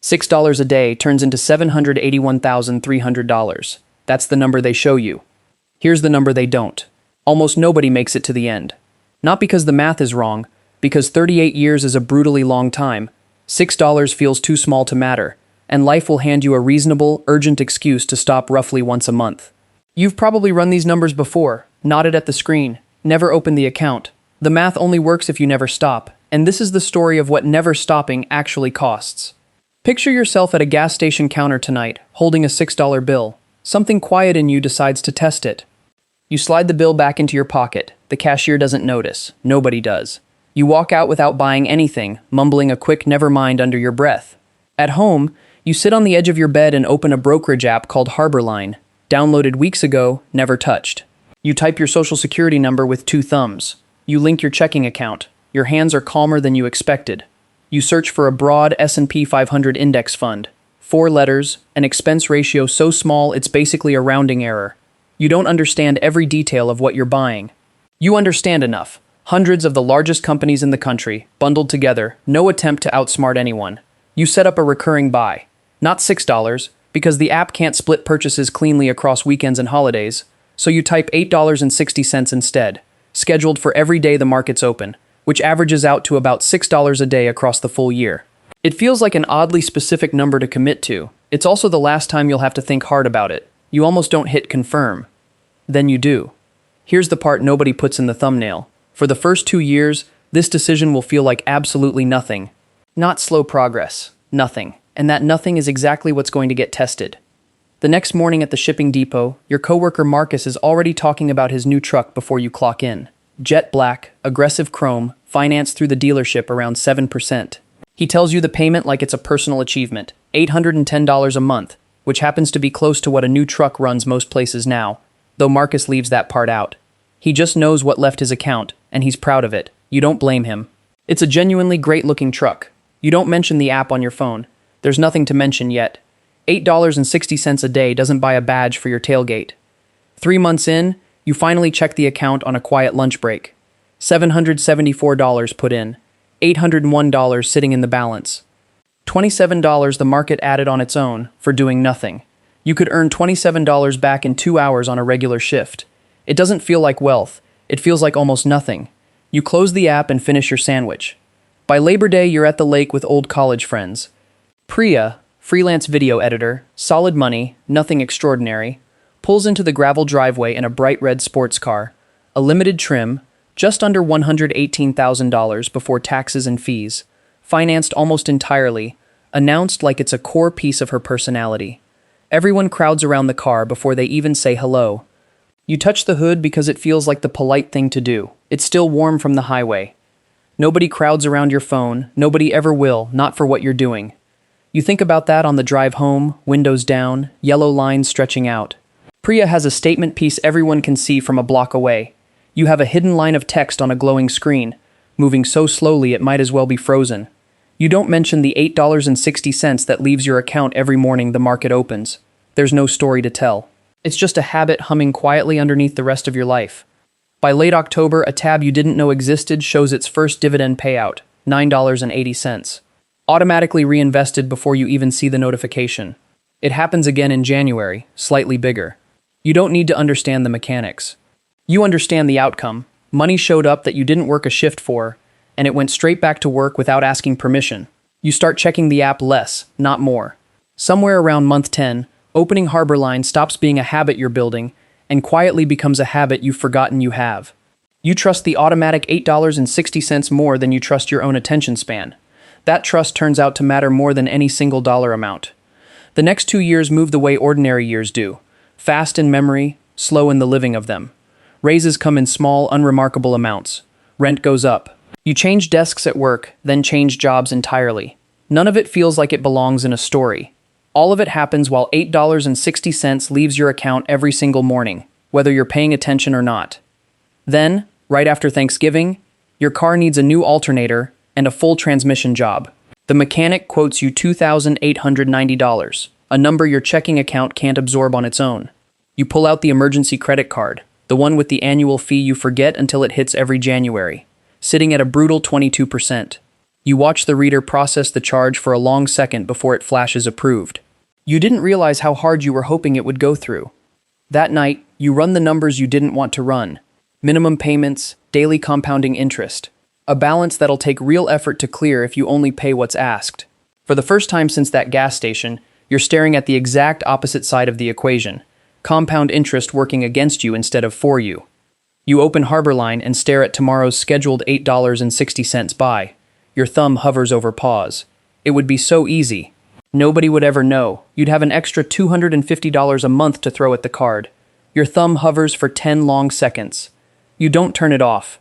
$6 a day turns into $781,300. That's the number they show you. Here's the number they don't. Almost nobody makes it to the end. Not because the math is wrong, because 38 years is a brutally long time. $6 feels too small to matter, and life will hand you a reasonable, urgent excuse to stop roughly once a month. You've probably run these numbers before, nodded at the screen, never opened the account. The math only works if you never stop, and this is the story of what never stopping actually costs. Picture yourself at a gas station counter tonight, holding a $6 bill. Something quiet in you decides to test it. You slide the bill back into your pocket. The cashier doesn't notice. Nobody does. You walk out without buying anything, mumbling a quick never mind under your breath. At home, you sit on the edge of your bed and open a brokerage app called Harborline. Downloaded weeks ago, never touched. You type your social security number with 2 thumbs. You link your checking account. Your hands are calmer than you expected. You search for a broad S&P 500 index fund. 4 letters, an expense ratio so small it's basically a rounding error. You don't understand every detail of what you're buying. You understand enough. Hundreds of the largest companies in the country, bundled together, no attempt to outsmart anyone. You set up a recurring buy. Not $6, because the app can't split purchases cleanly across weekends and holidays, so you type $8.60 instead, scheduled for every day the market's open, which averages out to about $6 a day across the full year. It feels like an oddly specific number to commit to. It's also the last time you'll have to think hard about it. You almost don't hit confirm. Then you do. Here's the part nobody puts in the thumbnail. For the first 2 years, this decision will feel like absolutely nothing. Not slow progress. Nothing. And that nothing is exactly what's going to get tested. The next morning at the shipping depot, your coworker Marcus is already talking about his new truck before you clock in. Jet black, aggressive chrome, financed through the dealership around 7%. He tells you the payment like it's a personal achievement, $810 a month, which happens to be close to what a new truck runs most places now, though Marcus leaves that part out. He just knows what left his account, and he's proud of it. You don't blame him. It's a genuinely great-looking truck. You don't mention the app on your phone. There's nothing to mention yet. $8.60 a day doesn't buy a badge for your tailgate. 3 months in, you finally check the account on a quiet lunch break. $774 put in. $801 sitting in the balance. $27 the market added on its own for doing nothing. You could earn $27 back in 2 hours on a regular shift. It doesn't feel like wealth. It feels like almost nothing. You close the app and finish your sandwich. By Labor Day, you're at the lake with old college friends. Priya, freelance video editor, solid money, nothing extraordinary, pulls into the gravel driveway in a bright red sports car, a limited trim, just under $118,000 before taxes and fees, financed almost entirely, announced like it's a core piece of her personality. Everyone crowds around the car before they even say hello. You touch the hood because it feels like the polite thing to do. It's still warm from the highway. Nobody crowds around your phone. Nobody ever will, not for what you're doing. You think about that on the drive home, windows down, yellow lines stretching out. Priya has a statement piece everyone can see from a block away. You have a hidden line of text on a glowing screen, moving so slowly it might as well be frozen. You don't mention the $8.60 that leaves your account every morning the market opens. There's no story to tell. It's just a habit humming quietly underneath the rest of your life. By late October, a tab you didn't know existed shows its first dividend payout, $9.80. Automatically reinvested before you even see the notification. It happens again in January, slightly bigger. You don't need to understand the mechanics. You understand the outcome. Money showed up that you didn't work a shift for, and it went straight back to work without asking permission. You start checking the app less, not more. Somewhere around month 10, opening Harborline stops being a habit you're building and quietly becomes a habit you've forgotten you have. You trust the automatic $8.60 more than you trust your own attention span. That trust turns out to matter more than any single dollar amount. The next 2 years move the way ordinary years do. Fast in memory, slow in the living of them. Raises come in small, unremarkable amounts. Rent goes up. You change desks at work, then change jobs entirely. None of it feels like it belongs in a story. All of it happens while $8.60 leaves your account every single morning, whether you're paying attention or not. Then, right after Thanksgiving, your car needs a new alternator and a full transmission job. The mechanic quotes you $2,890, a number your checking account can't absorb on its own. You pull out the emergency credit card, the one with the annual fee you forget until it hits every January, sitting at a brutal 22%. You watch the reader process the charge for a long second before it flashes approved. You didn't realize how hard you were hoping it would go through. That night, you run the numbers you didn't want to run. Minimum payments, daily compounding interest. A balance that'll take real effort to clear if you only pay what's asked. For the first time since that gas station, you're staring at the exact opposite side of the equation. Compound interest working against you instead of for you. You open Harborline and stare at tomorrow's scheduled $8.60 buy. Your thumb hovers over pause. It would be so easy. Nobody would ever know. You'd have an extra $250 a month to throw at the card. Your thumb hovers for 10 long seconds. You don't turn it off.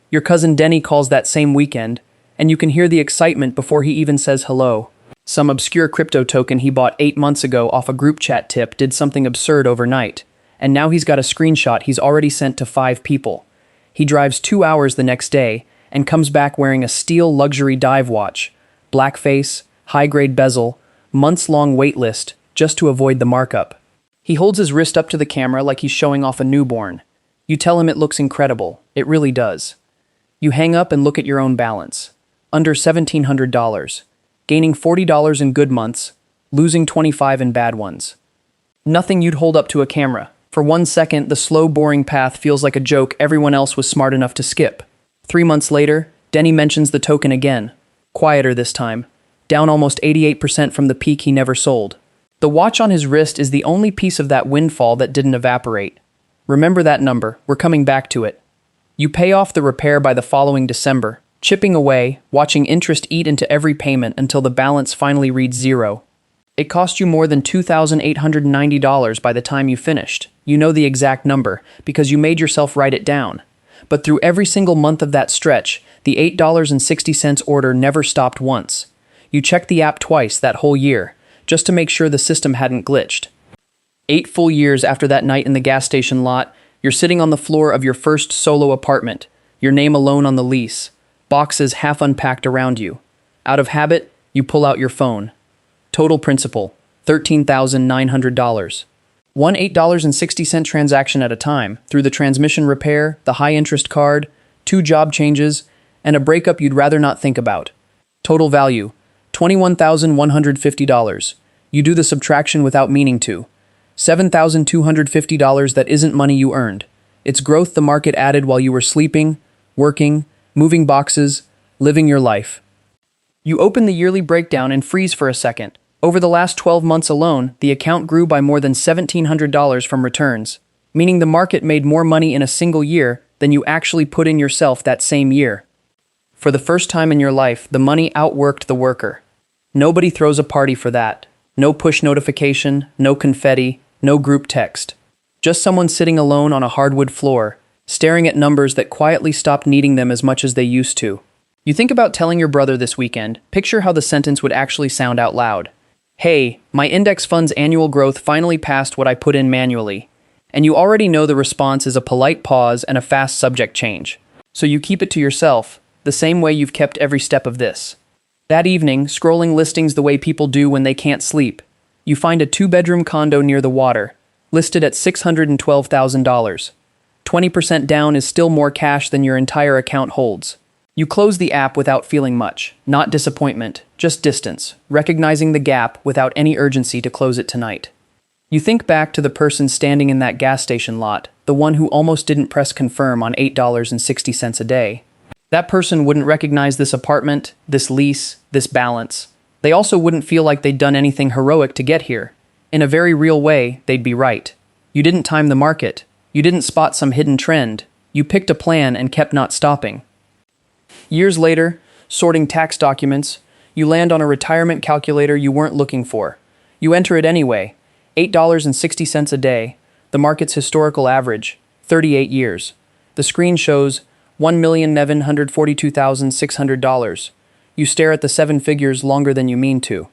Your cousin Denny calls that same weekend, and you can hear the excitement before he even says hello. Some obscure crypto token he bought 8 months ago off a group chat tip did something absurd overnight, and now he's got a screenshot he's already sent to 5 people. He drives 2 hours the next day and comes back wearing a steel luxury dive watch, blackface, high-grade bezel, months-long wait list just to avoid the markup. He holds his wrist up to the camera like he's showing off a newborn. You tell him it looks incredible. It really does. You hang up and look at your own balance. Under $1,700. Gaining $40 in good months, losing $25 in bad ones. Nothing you'd hold up to a camera. For 1 second, the slow, boring path feels like a joke everyone else was smart enough to skip. 3 months later, Denny mentions the token again. Quieter this time. Down almost 88% from the peak he never sold. The watch on his wrist is the only piece of that windfall that didn't evaporate. Remember that number. We're coming back to it. You pay off the repair by the following December, chipping away, watching interest eat into every payment until the balance finally reads zero. It cost you more than $2,890 by the time you finished. You know the exact number, because you made yourself write it down. But through every single month of that stretch, the $8.60 order never stopped once. You checked the app twice that whole year, just to make sure the system hadn't glitched. 8 full years after that night in the gas station lot, you're sitting on the floor of your first solo apartment, your name alone on the lease, boxes half unpacked around you. Out of habit, you pull out your phone. Total principal, $13,900. One $8.60 transaction at a time, through the transmission repair, the high-interest card, 2 job changes, and a breakup you'd rather not think about. Total value, $21,150. You do the subtraction without meaning to. $7,250 that isn't money you earned. It's growth the market added while you were sleeping, working, moving boxes, living your life. You open the yearly breakdown and freeze for a second. Over the last 12 months alone, the account grew by more than $1,700 from returns, meaning the market made more money in a single year than you actually put in yourself that same year. For the first time in your life, the money outworked the worker. Nobody throws a party for that. No push notification, no confetti, no group text. Just someone sitting alone on a hardwood floor, staring at numbers that quietly stopped needing them as much as they used to. You think about telling your brother this weekend, picture how the sentence would actually sound out loud. Hey, my index fund's annual growth finally passed what I put in manually. And you already know the response is a polite pause and a fast subject change. So you keep it to yourself, the same way you've kept every step of this. That evening, scrolling listings the way people do when they can't sleep, you find a 2-bedroom condo near the water, listed at $612,000. 20% down is still more cash than your entire account holds. You close the app without feeling much, not disappointment, just distance, recognizing the gap without any urgency to close it tonight. You think back to the person standing in that gas station lot, the one who almost didn't press confirm on $8.60 a day. That person wouldn't recognize this apartment, this lease, this balance. They also wouldn't feel like they'd done anything heroic to get here. In a very real way, they'd be right. You didn't time the market. You didn't spot some hidden trend. You picked a plan and kept not stopping. Years later, sorting tax documents, you land on a retirement calculator you weren't looking for. You enter it anyway. $8.60 a day, the market's historical average, 38 years. The screen shows $1,942,600. You stare at the 7 figures longer than you mean to.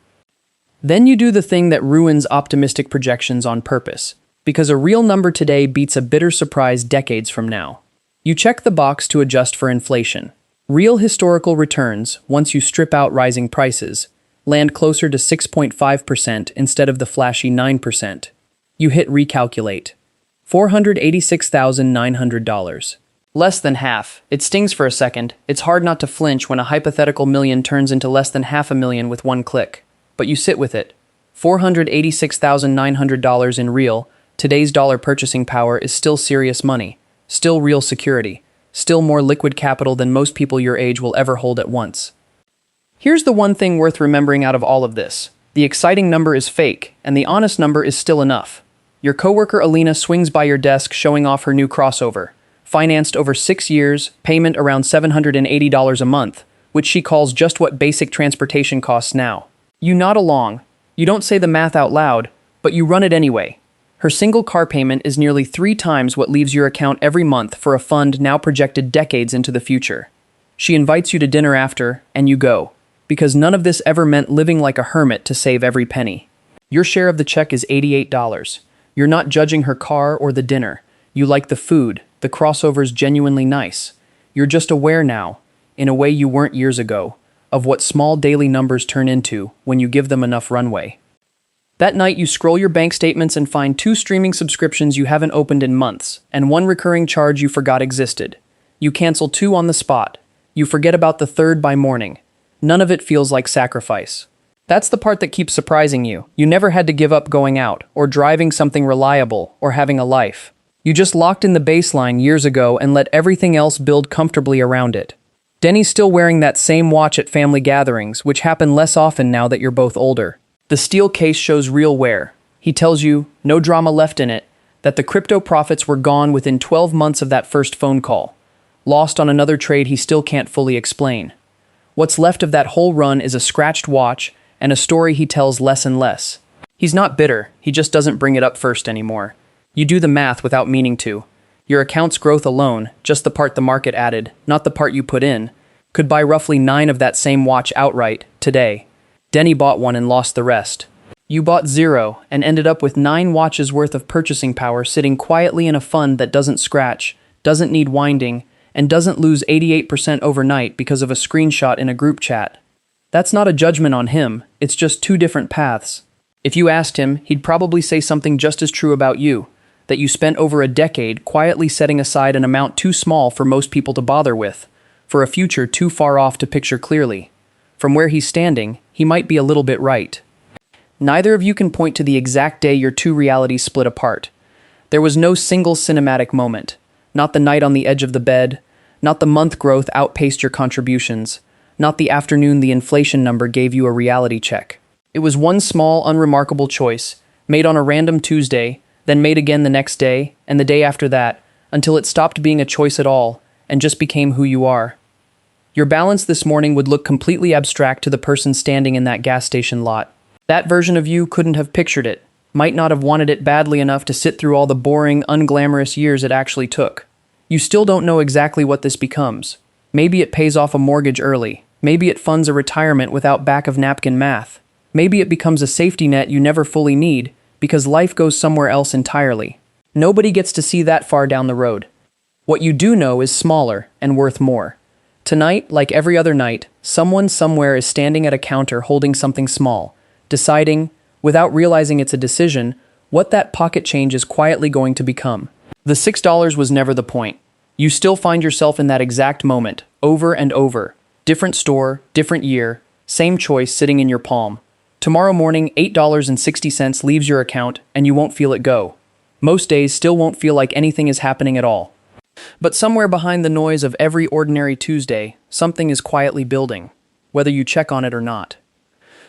Then you do the thing that ruins optimistic projections on purpose, because a real number today beats a bitter surprise decades from now. You check the box to adjust for inflation. Real historical returns, once you strip out rising prices, land closer to 6.5% instead of the flashy 9%. You hit recalculate. $486,900. Less than half. It stings for a second. It's hard not to flinch when a hypothetical million turns into less than $500,000 with one click. But you sit with it. $486,900 in real, today's dollar purchasing power is still serious money, still real security, still more liquid capital than most people your age will ever hold at once. Here's the one thing worth remembering out of all of this. The exciting number is fake, and the honest number is still enough. Your coworker Alina swings by your desk showing off her new crossover. Financed over 6 years, payment around $780 a month, which she calls just what basic transportation costs now. You nod along. You don't say the math out loud, but you run it anyway. Her single car payment is nearly 3 times what leaves your account every month for a fund now projected decades into the future. She invites you to dinner after, and you go. Because none of this ever meant living like a hermit to save every penny. Your share of the check is $88. You're not judging her car or the dinner. You like the food. The crossover's genuinely nice. You're just aware now, in a way you weren't years ago, of what small daily numbers turn into when you give them enough runway. That night, you scroll your bank statements and find 2 streaming subscriptions you haven't opened in months, and 1 recurring charge you forgot existed. You cancel 2 on the spot. You forget about the 3rd by morning. None of it feels like sacrifice. That's the part that keeps surprising you. You never had to give up going out, or driving something reliable, or having a life. You just locked in the baseline years ago and let everything else build comfortably around it. Denny's still wearing that same watch at family gatherings, which happen less often now that you're both older. The steel case shows real wear. He tells you, no drama left in it, that the crypto profits were gone within 12 months of that first phone call. Lost on another trade he still can't fully explain. What's left of that whole run is a scratched watch and a story he tells less and less. He's not bitter, he just doesn't bring it up first anymore. You do the math without meaning to. Your account's growth alone, just the part the market added, not the part you put in, could buy roughly 9 of that same watch outright, today. Denny bought one and lost the rest. You bought 0 and ended up with 9 watches worth of purchasing power sitting quietly in a fund that doesn't scratch, doesn't need winding, and doesn't lose 88% overnight because of a screenshot in a group chat. That's not a judgment on him, it's just 2 different paths. If you asked him, he'd probably say something just as true about you. That you spent over a decade quietly setting aside an amount too small for most people to bother with, for a future too far off to picture clearly. From where he's standing, he might be a little bit right. Neither of you can point to the exact day your 2 realities split apart. There was no single cinematic moment. Not the night on the edge of the bed, not the month growth outpaced your contributions, not the afternoon the inflation number gave you a reality check. It was one small, unremarkable choice, made on a random Tuesday, then made again the next day, and the day after that, until it stopped being a choice at all, and just became who you are. Your balance this morning would look completely abstract to the person standing in that gas station lot. That version of you couldn't have pictured it, might not have wanted it badly enough to sit through all the boring, unglamorous years it actually took. You still don't know exactly what this becomes. Maybe it pays off a mortgage early. Maybe it funds a retirement without back-of-napkin math. Maybe it becomes a safety net you never fully need, because life goes somewhere else entirely. Nobody gets to see that far down the road. What you do know is smaller and worth more. Tonight, like every other night, someone somewhere is standing at a counter holding something small, deciding, without realizing it's a decision, what that pocket change is quietly going to become. The $6 was never the point. You still find yourself in that exact moment, over and over. Different store, different year, same choice sitting in your palm. Tomorrow morning, $8.60 leaves your account, and you won't feel it go. Most days still won't feel like anything is happening at all. But somewhere behind the noise of every ordinary Tuesday, something is quietly building, whether you check on it or not.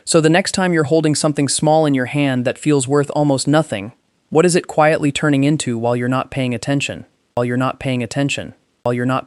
So the next time you're holding something small in your hand that feels worth almost nothing, what is it quietly turning into while you're not paying attention? While you're not paying attention? While you're not